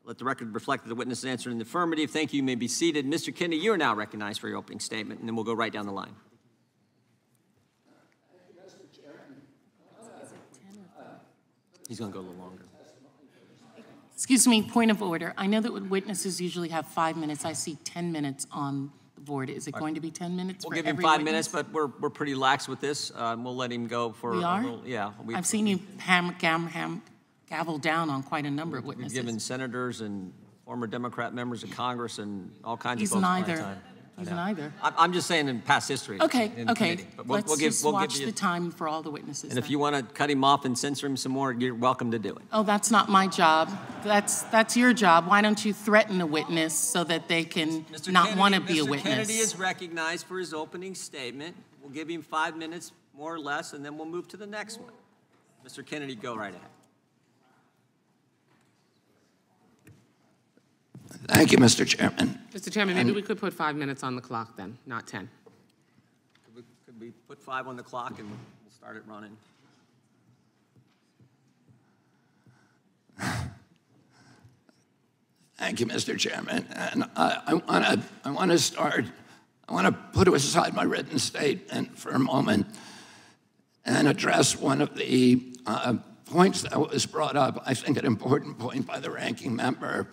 Let the record reflect that the witness is answering in the affirmative. Thank you. You may be seated. Mr. Kennedy, you are now recognized for your opening statement, and then we'll go right down the line. He's going to go a little longer. Excuse me, point of order. I know that witnesses usually have 5 minutes. I see 10 minutes on the board. Is it going to be 10 minutes for every witness? We'll give him 5 minutes, but we're pretty lax with this. We'll let him go for we are? a little. Yeah. I've seen you gavel down on quite a number of witnesses. We've given senators and former Democrat members of Congress and all kinds He's of folks. neither. He's neither. I'm just saying in past history. Okay, okay. But let's just watch the time for all the witnesses. And if you want to cut him off and censor him some more, you're welcome to do it. Oh, that's not my job. That's your job. Why don't you threaten a witness so that they can not want to be a witness? Mr. Kennedy is recognized for his opening statement. We'll give him 5 minutes, more or less, and then we'll move to the next one. Mr. Kennedy, go right ahead. Thank you, Mr. Chairman. Mr. Chairman, maybe we could put 5 minutes on the clock then, not 10. Could we put 5 on the clock and we'll start it running? Thank you, Mr. Chairman. And I want to put aside my written statement for a moment and address one of the points that was brought up, I think an important point by the ranking member,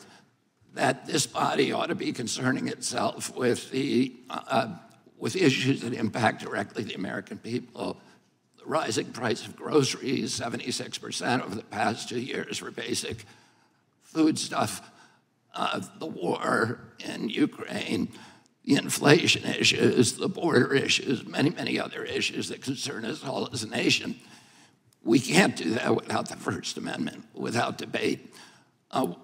that this body ought to be concerning itself with issues that impact directly the American people. The rising price of groceries, 76% over the past 2 years for basic foodstuff, the war in Ukraine, the inflation issues, the border issues, many, many other issues that concern us all as a nation. We can't do that without the First Amendment, without debate.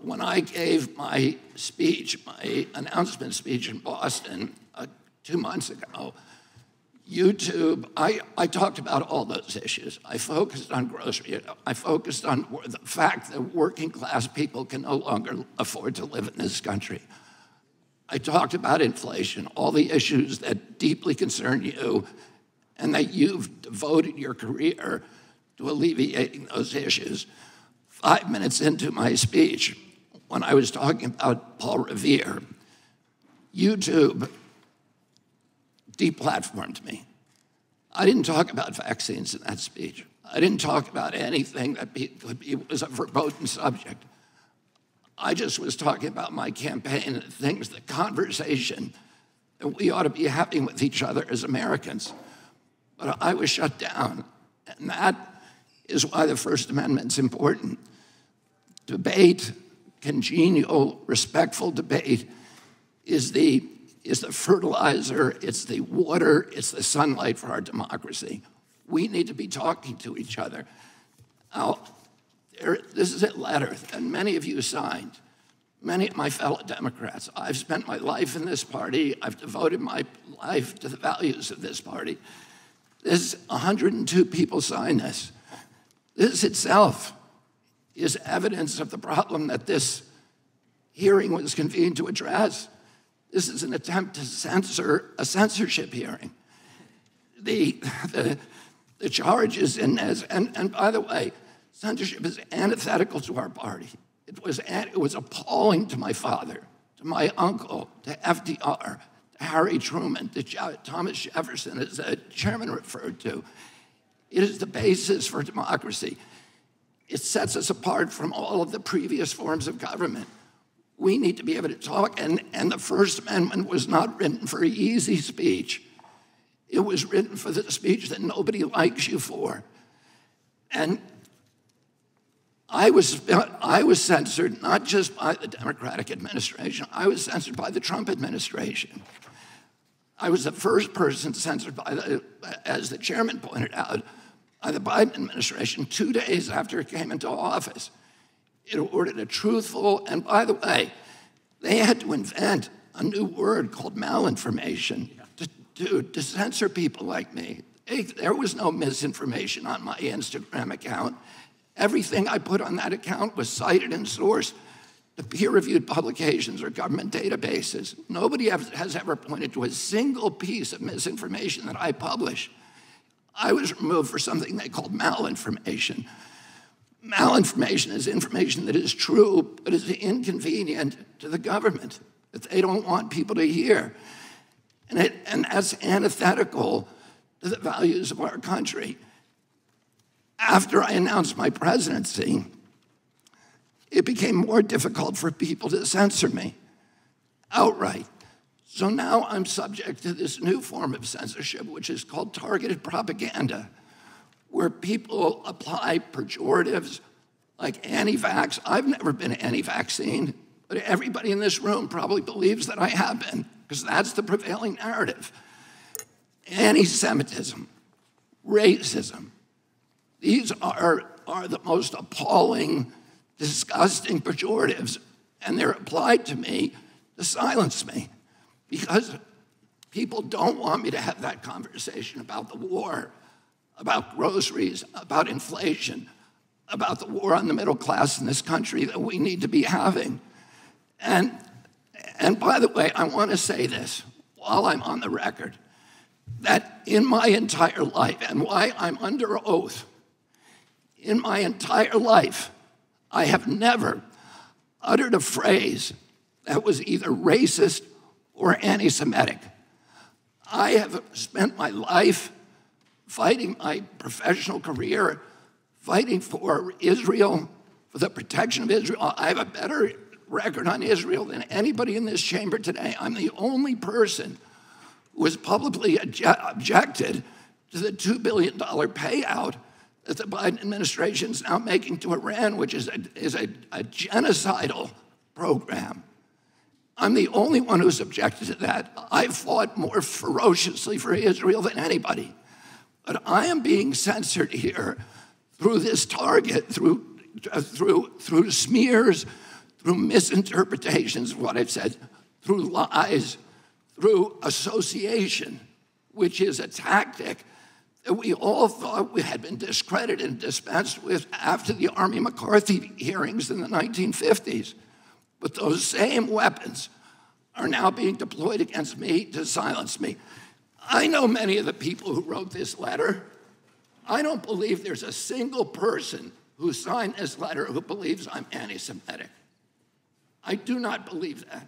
When I gave my speech, my announcement speech in Boston 2 months ago, YouTube, I talked about all those issues. I focused on grocery. I focused on the fact that working class people can no longer afford to live in this country. I talked about inflation, all the issues that deeply concern you, and that you've devoted your career to alleviating those issues. 5 minutes into my speech, when I was talking about Paul Revere, YouTube deplatformed me. I didn't talk about vaccines in that speech. I didn't talk about anything that was a verboten subject. I just was talking about my campaign and things, the conversation that we ought to be having with each other as Americans. But I was shut down, and that is why the First Amendment's important. Debate, congenial, respectful debate is the fertilizer, it's the water, it's the sunlight for our democracy. We need to be talking to each other. Now, this is a letter that many of you signed, many of my fellow Democrats. I've spent my life in this party. I've devoted my life to the values of this party. 102 people signed this. This itself is evidence of the problem that this hearing was convened to address. This is an attempt to censor a censorship hearing. The charges in this, and by the way, censorship is antithetical to our party. It was appalling to my father, to my uncle, to FDR, to Harry Truman, to Thomas Jefferson, as the chairman referred to. It is the basis for democracy. It sets us apart from all of the previous forms of government. We need to be able to talk, and the First Amendment was not written for easy speech. It was written for the speech that nobody likes you for. And I was censored not just by the Democratic administration, I was censored by the Trump administration. I was the first person censored by as the chairman pointed out, by the Biden administration 2 days after it came into office. It ordered a truthful, and by the way, they had to invent a new word called malinformation to censor people like me. There was no misinformation on my Instagram account. Everything I put on that account was cited and sourced to peer-reviewed publications or government databases. Nobody has ever pointed to a single piece of misinformation that I published. I was removed for something they called malinformation. Malinformation is information that is true, but is inconvenient to the government, that they don't want people to hear. And that's antithetical to the values of our country. After I announced my presidency, it became more difficult for people to censor me outright. So now I'm subject to this new form of censorship, which is called targeted propaganda, where people apply pejoratives like anti-vax. I've never been anti-vaccine, but everybody in this room probably believes that I have been, because that's the prevailing narrative. Anti-Semitism, racism, these are the most appalling, disgusting pejoratives, and they're applied to me to silence me, because people don't want me to have that conversation about the war, about groceries, about inflation, about the war on the middle class in this country that we need to be having. And by the way, I want to say this while I'm on the record, that in my entire life, and why I'm under oath, in my entire life, I have never uttered a phrase that was either racist or anti-Semitic. I have spent my life fighting my professional career, fighting for Israel, for the protection of Israel. I have a better record on Israel than anybody in this chamber today. I'm the only person who has publicly objected to the $2 billion payout that the Biden administration is now making to Iran, which is a genocidal program. I'm the only one who's objected to that. I've fought more ferociously for Israel than anybody. But I am being censored here through this target, through smears, through misinterpretations of what I've said, through lies, through association, which is a tactic that we all thought we had been discredited and dispensed with after the Army McCarthy hearings in the 1950s. But those same weapons are now being deployed against me to silence me. I know many of the people who wrote this letter. I don't believe there's a single person who signed this letter who believes I'm anti-Semitic. I do not believe that.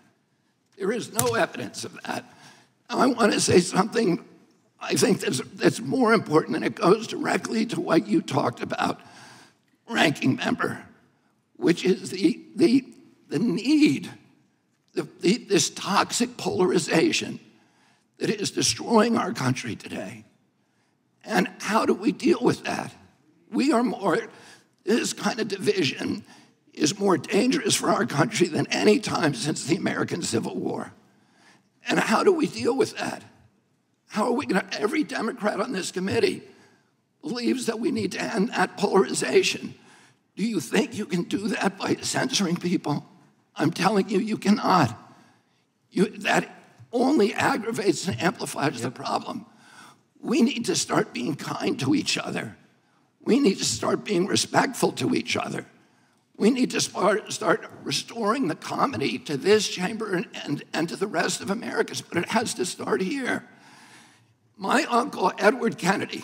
There is no evidence of that. Now, I want to say something I think that's more important, and it goes directly to what you talked about, ranking member, which is the need, this toxic polarization that is destroying our country today. And how do we deal with that? This kind of division is more dangerous for our country than any time since the American Civil War. And how do we deal with that? How are we going to, every Democrat on this committee believes that we need to end that polarization. Do you think you can do that by censoring people? I'm telling you, you cannot. That only aggravates and amplifies the problem. We need to start being kind to each other. We need to start being respectful to each other. We need to start restoring the comedy to this chamber and to the rest of America, but it has to start here. My uncle, Edward Kennedy,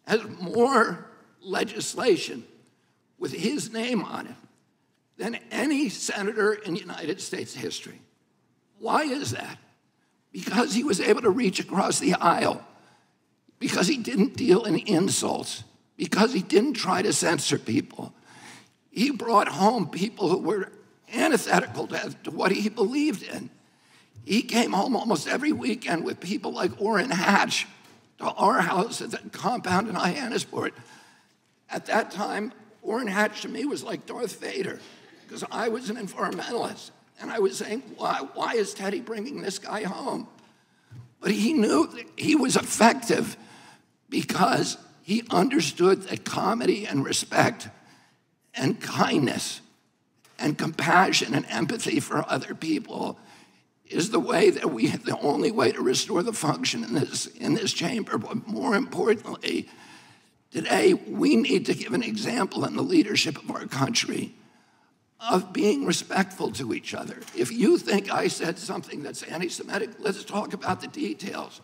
has more legislation with his name on it than any senator in United States history. Why is that? Because he was able to reach across the aisle, because he didn't deal in insults, because he didn't try to censor people. He brought home people who were antithetical to what he believed in. He came home almost every weekend with people like Orrin Hatch to our house at the compound in Hyannisport. At that time, Orrin Hatch to me was like Darth Vader, because I was an environmentalist. And I was saying, why is Teddy bringing this guy home? But he knew that he was effective because he understood that comedy and respect and kindness and compassion and empathy for other people is the way that the only way to restore the function in this chamber. But more importantly, today we need to give an example in the leadership of our country of being respectful to each other. If you think I said something that's anti-Semitic, let's talk about the details.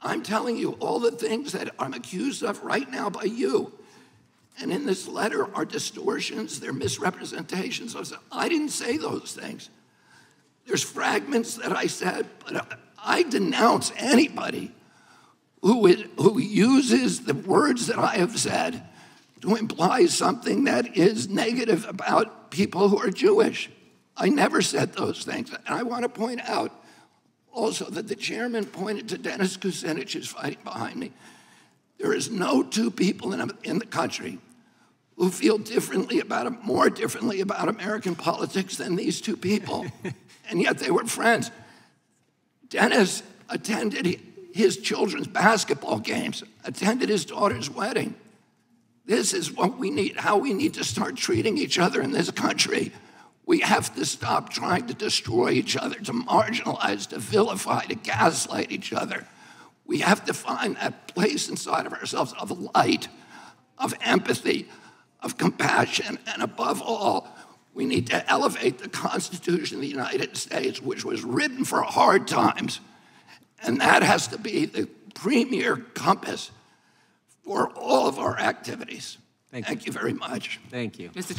I'm telling you all the things that I'm accused of right now by you. And in this letter are distortions, they're misrepresentations. I didn't say those things. There's fragments that I said, but I denounce anybody who uses the words that I have said to imply something that is negative about people who are Jewish. I never said those things. And I want to point out also that the chairman pointed to Dennis Kucinich, who's fighting behind me. There is no two people in the country who feel more differently about American politics than these two people. And yet they were friends. Dennis attended his children's basketball games, attended his daughter's wedding. This is what we need, how we need to start treating each other in this country. We have to stop trying to destroy each other, to marginalize, to vilify, to gaslight each other. We have to find that place inside of ourselves of light, of empathy, of compassion, and above all, we need to elevate the Constitution of the United States, which was written for hard times, and that has to be the premier compass for all of our activities. Thank you very much. Thank you. Mr.